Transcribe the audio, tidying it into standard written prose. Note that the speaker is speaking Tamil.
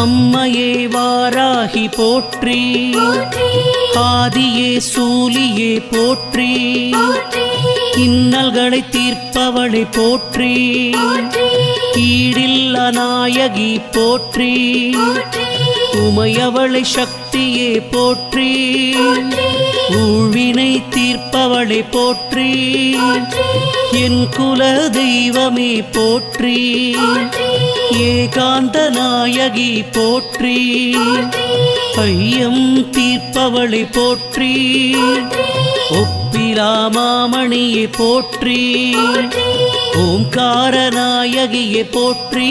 அம்மையே வாராகி போற்றி, ஆதியே சூலியே போற்றி, இன்னல்களை தீர்ப்பவளை போற்றி, ஈடில்லா நாயகி போற்றி, உமையவளை சக்தியே போற்றி, ஊழ்வினை தீர்ப்பவளை போற்றி, என் குல தெய்வமே போற்றி, ஏகாந்த நாயகி போற்றி, ஐயம் தீர்ப்பவளை போற்றி, ஒப்பிலா மாமணியை போற்றி, ஓம்கார நாயகியை போற்றி.